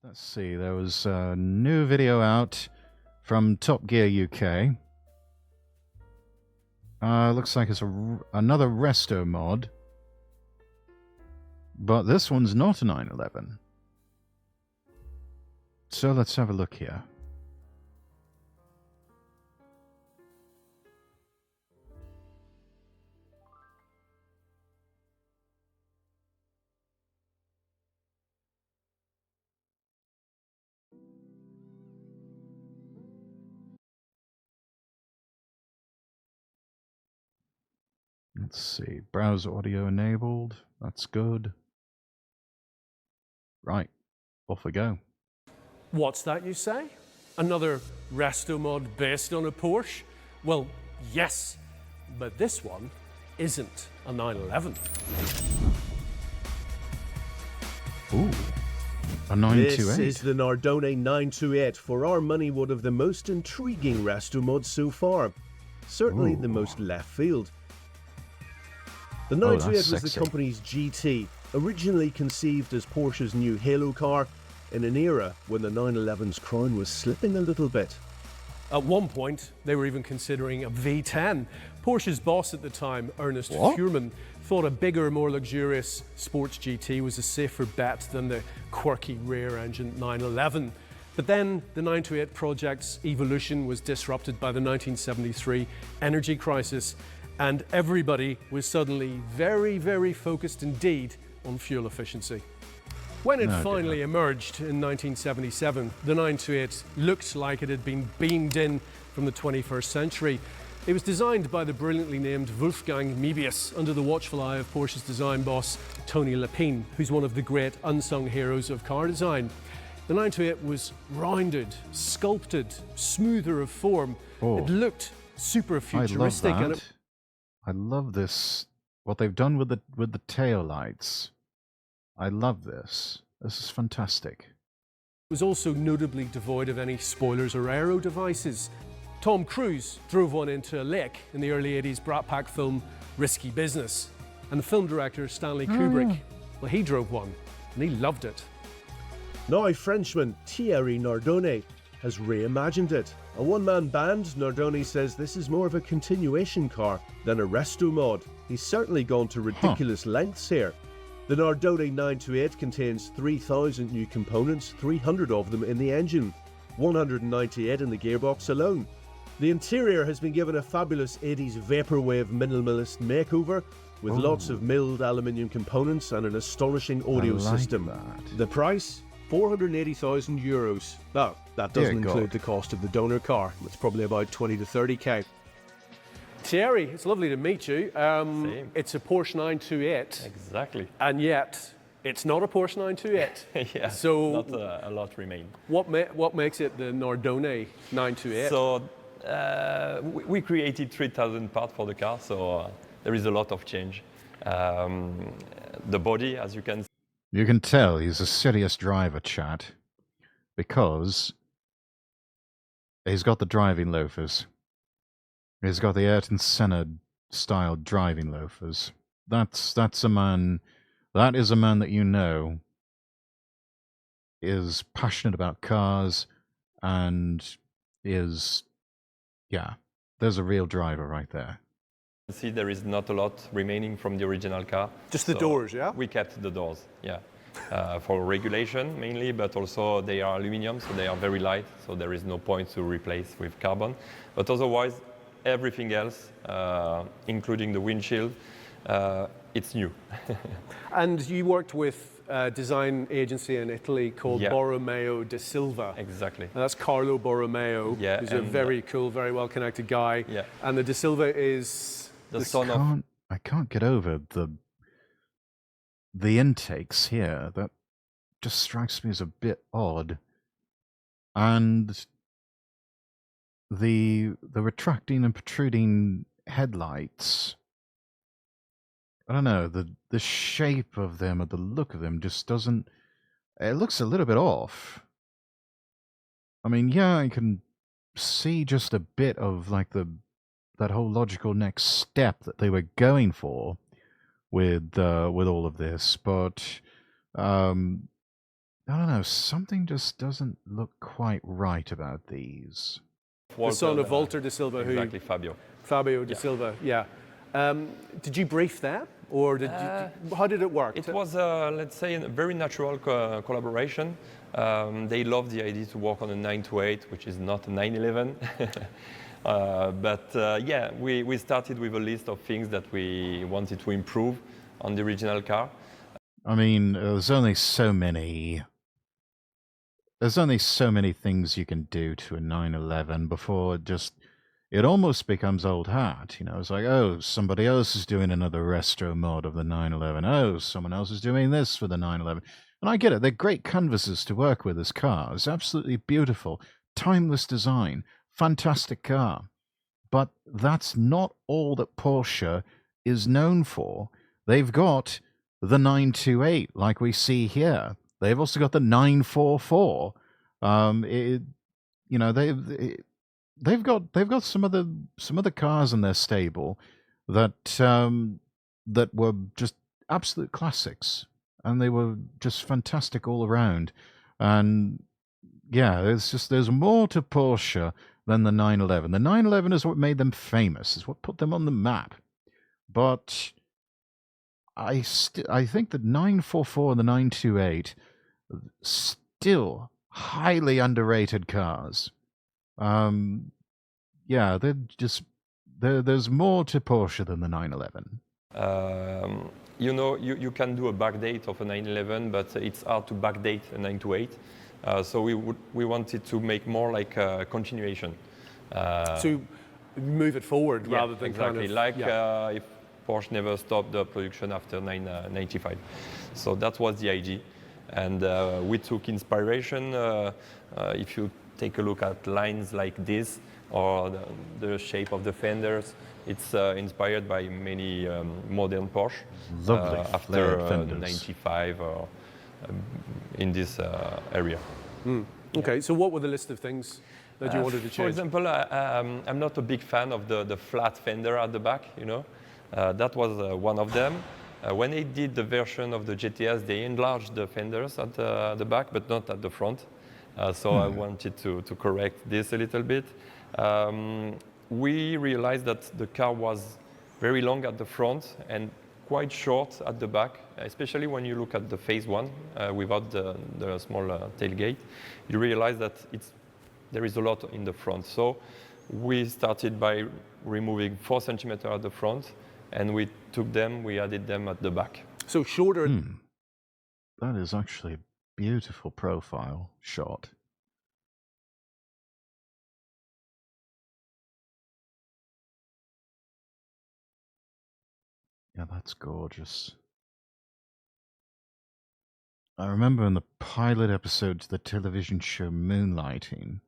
Let's see, there was a new video out from Top Gear UK. Looks like it's another resto mod. But this one's not a 911. So let's have a look here. Let's see. Browse audio enabled. That's good. Right. Off we go. What's that you say? Another resto mod based on a Porsche? Well, yes, but this one isn't a 911. Ooh. A 928. This is the Nardone 928, for our money one of the most intriguing resto mods so far. Certainly the most left field. The 928 was the company's GT, originally conceived as Porsche's new halo car in an era when the 911's crown was slipping a little bit. At one point, they were even considering a V10. Porsche's boss at the time, Ernest Fuhrmann, thought a bigger, more luxurious sports GT was a safer bet than the quirky rear-engine 911. But then the 928 project's evolution was disrupted by the 1973 energy crisis, and everybody was suddenly very, very focused indeed on fuel efficiency. When it finally emerged in 1977, the 928 looked like it had been beamed in from the 21st century. It was designed by the brilliantly named Wolfgang Möbius under the watchful eye of Porsche's design boss Tony Lepine, who's one of the great unsung heroes of car design. The 928 was rounded, sculpted, smoother of form. It looked super futuristic. I love that. I love this. What they've done with the tail lights. I love this. This is fantastic. It was also notably devoid of any spoilers or aero devices. Tom Cruise drove one into a lake in the early 80s Brat Pack film Risky Business. And the film director Stanley Kubrick, well, he drove one and he loved it. Now Frenchman Thierry Nardone has reimagined it. A one-man band, Nardone says this is more of a continuation car than a resto mod. He's certainly gone to ridiculous lengths here. The Nardone 928 contains 3,000 new components, 300 of them in the engine, 198 in the gearbox alone. The interior has been given a fabulous 80s vaporwave minimalist makeover with lots of milled aluminium components and an astonishing audio system. The price? €480,000. Now, that doesn't include the cost of the donor car. It's probably about 20 to 30k. Thierry, it's lovely to meet you. Same. It's a Porsche 928. Exactly. And yet, it's not a Porsche 928. Yeah, so not a lot remain. What makes it the Nardone 928? So we created 3,000 parts for the car, so there is a lot of change. The body, as you can see. You can tell he's a serious driver, chat, because he's got the driving loafers. He's got the Ayrton Senna style driving loafers. That's a man. That is a man that you know is passionate about cars and is, yeah, there's a real driver right there. See, there is not a lot remaining from the original car. Just the doors, yeah? We kept the doors, yeah. For regulation mainly, but also they are aluminum, so they are very light, so there is no point to replace with carbon. But otherwise, everything else, including the windshield, it's new. And you worked with a design agency in Italy called Borromeo da Silva. Exactly. And that's Carlo Borromeo, who's a very cool, very well-connected guy. Yeah. And the da Silva is the son of... I can't get over the intakes here. That just strikes me as a bit odd. And the retracting and protruding headlights, I don't know, the shape of them or the look of them just doesn't, it looks a little bit off. I mean, yeah, I can see just a bit of like that whole logical next step that they were going for with all of this, but I don't know, something just doesn't look quite right about these. The son of Walter de Silva, exactly, Fabio. Fabio de Silva, yeah. Did you brief them, or how did it work? It was, let's say, a very natural collaboration. They loved the idea to work on a 928, which is not a 911. Yeah, we started with a list of things that we wanted to improve on the original car. I mean, there's only so many things you can do to a 911 before it almost becomes old hat. You know, it's like, oh, somebody else is doing another resto mod of the 911. Oh, someone else is doing this for the 911. And I get it. They're great canvases to work with as cars. Absolutely beautiful. Timeless design. Fantastic car. But that's not all that Porsche is known for. They've got the 928, like we see here. They've also got the 944. They've got some other cars in their stable that were just absolute classics, and they were just fantastic all around. And yeah, there's more to Porsche than the 911. The 911 is what made them famous, is what put them on the map. But I think the 944 and the 928 still highly underrated cars. Yeah, there's more to Porsche than the 911. You know, you can do a backdate of a 911, but it's hard to backdate a 928. So we wanted to make more like a continuation. To move it forward rather than exactly, kind of, if Porsche never stopped the production after 1995. So that was the idea. And we took inspiration. If you take a look at lines like this, or the shape of the fenders, it's inspired by many modern Porsche. Lovely after fenders. 95 or in this area. Okay, so what were the list of things that you wanted to change? For example, I'm not a big fan of the flat fender at the back, you know. That was one of them. When they did the version of the GTS, they enlarged the fenders at the back, but not at the front. So I wanted to correct this a little bit. We realized that the car was very long at the front and quite short at the back, especially when you look at the phase one without the small tailgate. You realize that there is a lot in the front. So we started by removing 4 centimeters at the front, and we added them at the back. So shorter. That is actually a beautiful profile shot. Yeah, that's gorgeous. I remember in the pilot episode to the television show Moonlighting,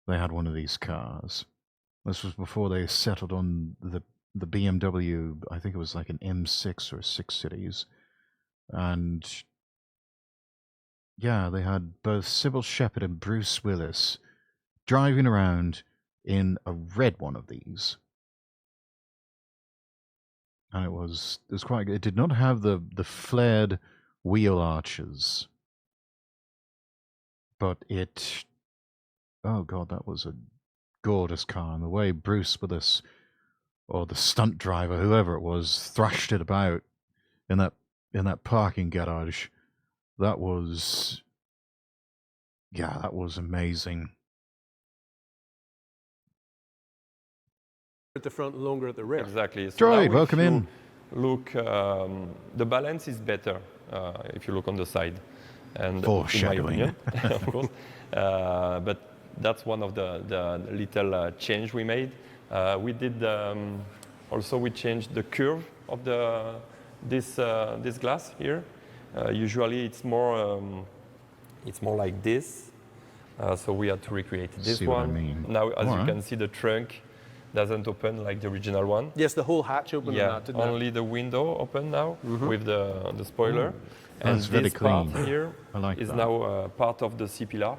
they had one of these cars. This was before they settled on the BMW, I think it was like an M6 or a 6 Series. And yeah, they had both Sybil Shepherd and Bruce Willis driving around in a red one of these. And it was quite good. It did not have the flared wheel arches, but oh god, that was a gorgeous car. And the way Bruce Willis, or the stunt driver, whoever it was, thrashed it about in that parking garage, that was amazing. At the front and longer at the rear. Exactly. So Droid, now welcome in. Look, the balance is better if you look on the side. And Foreshadowing. in my opinion, of course. But that's one of the little change we made. We did also we changed the curve of this glass here. Usually it's more like this. So we had to recreate this See one. what I mean. Now, as All you right. can see, the trunk doesn't open like the original one. Yes, the whole hatch opened on Yeah, that, didn't only the window open now with the spoiler. And That's very this part clean. here I like is that. now part of the C-pillar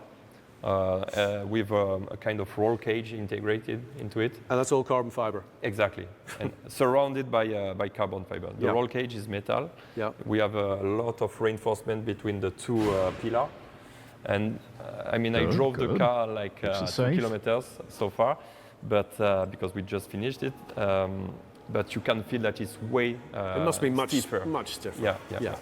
with a kind of roll cage integrated into it. And that's all carbon fiber. Exactly, and surrounded by carbon fiber. The Yeah. roll cage is metal. Yeah. We have a lot of reinforcement between the two pillars And I mean, I Good, drove the good. car like Keeps it 2 safe. kilometers so far, but because we just finished it. But you can feel that it's way It must be much stiffer. much stiffer. Yeah.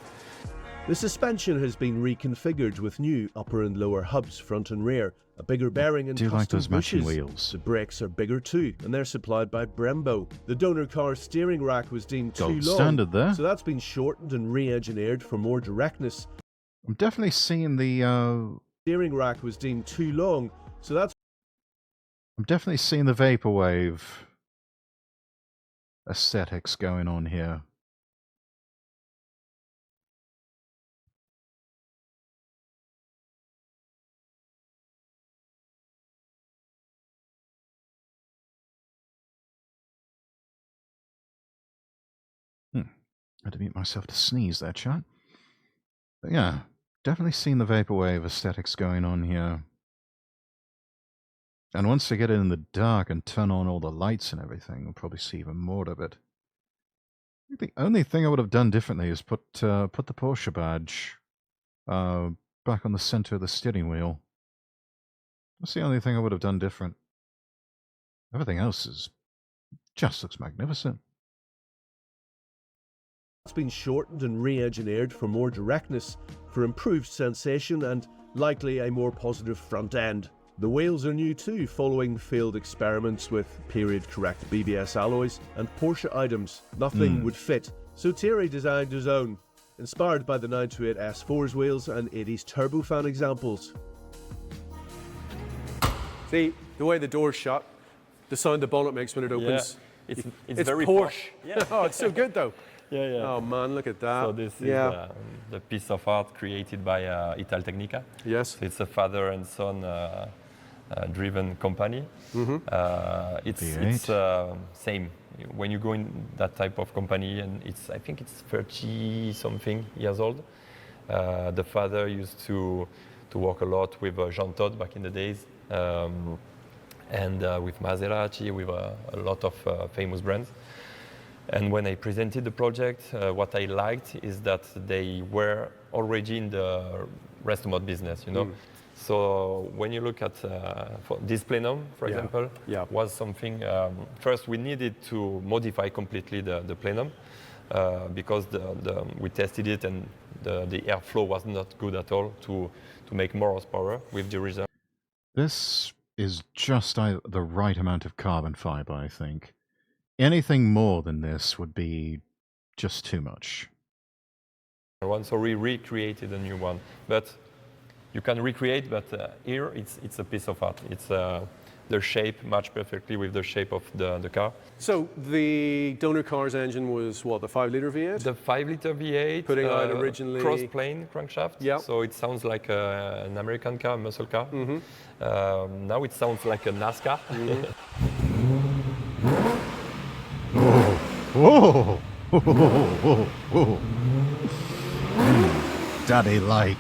The suspension has been reconfigured with new upper and lower hubs, front and rear, a bigger bearing and Do you like custom those matching bushes. wheels? The brakes are bigger too, and they're supplied by Brembo. The donor car's steering rack was deemed too Gold long, standard there. so that's been shortened and re-engineered for more directness. I'm definitely seeing the Steering rack was deemed too long, so that's vaporwave aesthetics going on here. I had to mute myself to sneeze there, chat. But yeah, definitely seen the vaporwave aesthetics going on here. And once they get it in the dark and turn on all the lights and everything, we'll probably see even more of it. I think the only thing I would have done differently is put the Porsche badge back on the center of the steering wheel. That's the only thing I would have done different. Everything else just looks magnificent. It's been shortened and re-engineered for more directness, for improved sensation and likely a more positive front end. The wheels are new too, following failed experiments with period-correct BBS alloys and Porsche items. Nothing would fit, so Thierry designed his own, inspired by the 928 S4's wheels and 80s turbofan examples. See, the way the door's shut, the sound the bonnet makes when it opens. It's It's very Porsche. Yeah. Oh, it's so good though. Yeah. Oh man, look at that. So this is the piece of art created by Italtecnica. Yes. So it's a father and son driven company. It's same. When you go in that type of company, and I think it's 30 something years old. The father used to work a lot with Jean Todt back in the days, and with Maserati, with a lot of famous brands. And when I presented the project, what I liked is that they were already in the resto mod business, you know. So when you look at for this plenum, for example, was something. First, we needed to modify completely the plenum because we tested it and the airflow was not good at all to make more horsepower with the result. This is just the right amount of carbon fiber, I think. Anything more than this would be just too much. So we recreated a new one, but you can recreate. But here it's a piece of art. It's the shape matched perfectly with the shape of the car. So the donor car's engine was what, the 5-liter V8? The 5-liter V8, putting out originally cross-plane crankshaft. Yeah. So it sounds like an American car, muscle car. Now it sounds like a NASCAR. Whoa! Whoa! Daddy like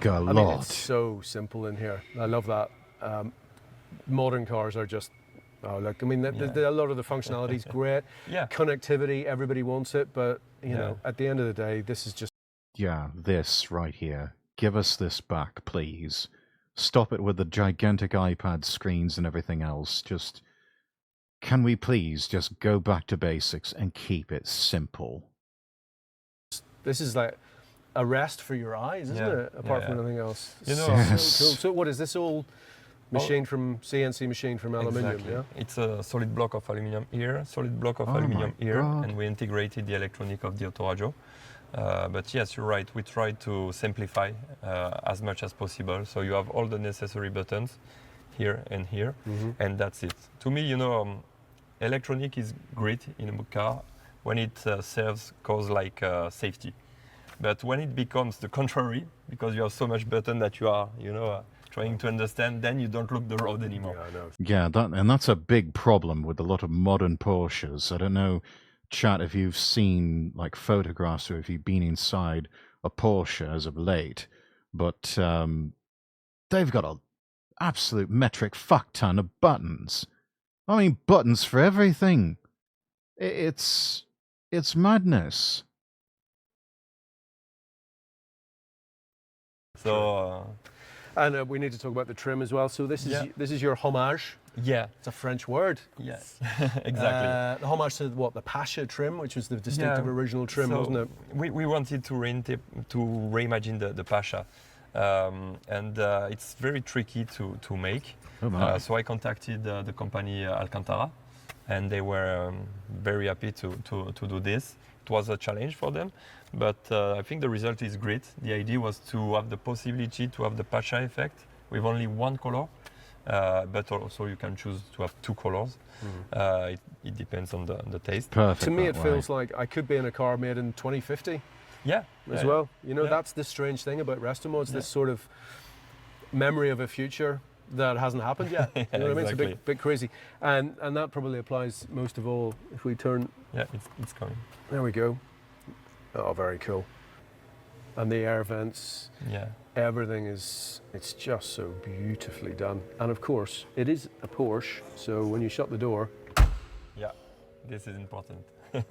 a lot. I mean, it's so simple in here. I love that. Modern cars are just, oh look, I mean, a lot of the functionality is great. Connectivity, everybody wants it, but you know, at the end of the day, this is just. Yeah, this right here. Give us this back, please. Stop it with the gigantic iPad screens and everything else. Just, can we please just go back to basics and keep it simple? This is like a rest for your eyes, isn't it? Apart from anything else. You know, so cool. So what is this all machined from CNC machined from aluminium? Exactly. Yeah. It's a solid block of aluminum here, solid block of aluminum here, and we integrated the electronic of the autoradio. But yes, you're right. We tried to simplify as much as possible. So you have all the necessary buttons here and here, and that's it. To me, you know, electronic is great in a car when it serves cause like safety. But when it becomes the contrary, because you have so much button that you are, you know, trying to understand, then you don't look the road anymore. Yeah, I know. Yeah, and that's a big problem with a lot of modern Porsches. I don't know, chat, if you've seen like photographs or if you've been inside a Porsche as of late, but they've got an absolute metric fuck ton of buttons. I mean, buttons for everything. It's madness. So And we need to talk about the trim as well. So this is your homage. yeah, It's a French word. yes, exactly. The homage to what, the Pasha trim, which was the distinctive original trim, So wasn't it? We wanted to reimagine the Pasha, and it's very tricky to make. Oh my. So I contacted the company Alcantara, and they were very happy to do this. It was a challenge for them, but I think the result is great. The idea was to have the possibility to have the Pasha effect with only one color, but also you can choose to have two colors. It depends on the taste. Perfect. To me, that it way. feels like I could be in a car made in 2050 Yeah, as yeah. well. You know, Yeah. that's the strange thing about resto mods, Yeah. this sort of memory of a future that hasn't happened yet. You know what I mean? It's a Exactly. bit crazy. And that probably applies most of all if we turn. Yeah, it's coming. There we go. Oh, very cool. And the air vents, Yeah. everything it's just so beautifully done. And of course, it is a Porsche, so when you shut the door, Yeah, this is important.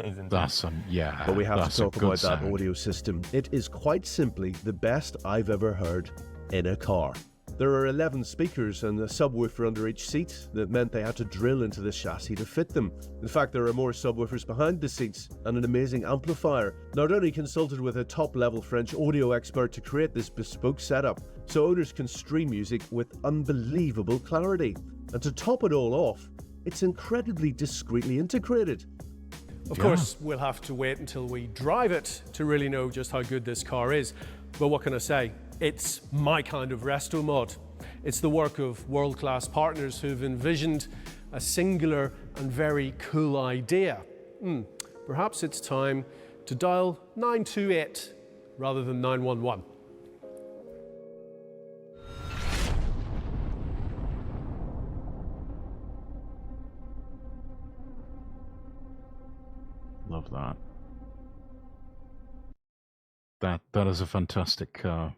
Isn't it? That's yeah. But we have that's to a talk good about that sound. audio system. It is quite simply the best I've ever heard in a car. There are 11 speakers and a subwoofer under each seat that meant they had to drill into the chassis to fit them. In fact, there are more subwoofers behind the seats and an amazing amplifier. Nardoni consulted with a top-level French audio expert to create this bespoke setup so owners can stream music with unbelievable clarity. And to top it all off, it's incredibly discreetly integrated. of course, we'll have to wait until we drive it to really know just how good this car is. But what can I say? It's my kind of resto mod. It's the work of world-class partners who've envisioned a singular and very cool idea. Perhaps it's time to dial 928 rather than 911. Love that. That is a fantastic car.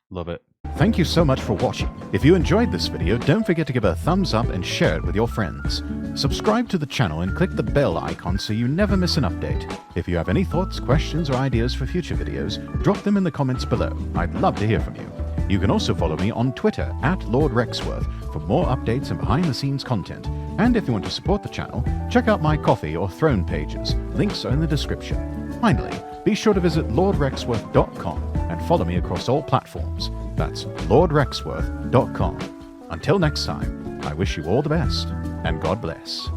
Love it. Thank you so much for watching. If you enjoyed this video, don't forget to give it a thumbs up and share it with your friends. Subscribe to the channel and click the bell icon so you never miss an update. If you have any thoughts, questions, or ideas for future videos, drop them in the comments below. I'd love to hear from you. You can also follow me on Twitter @LordRexworth for more updates and behind-the-scenes content. And if you want to support the channel, check out my Coffee or Throne pages. Links are in the description. Finally, be sure to visit lordrexworth.com and follow me across all platforms. That's lordrexworth.com. Until next time, I wish you all the best, and God bless.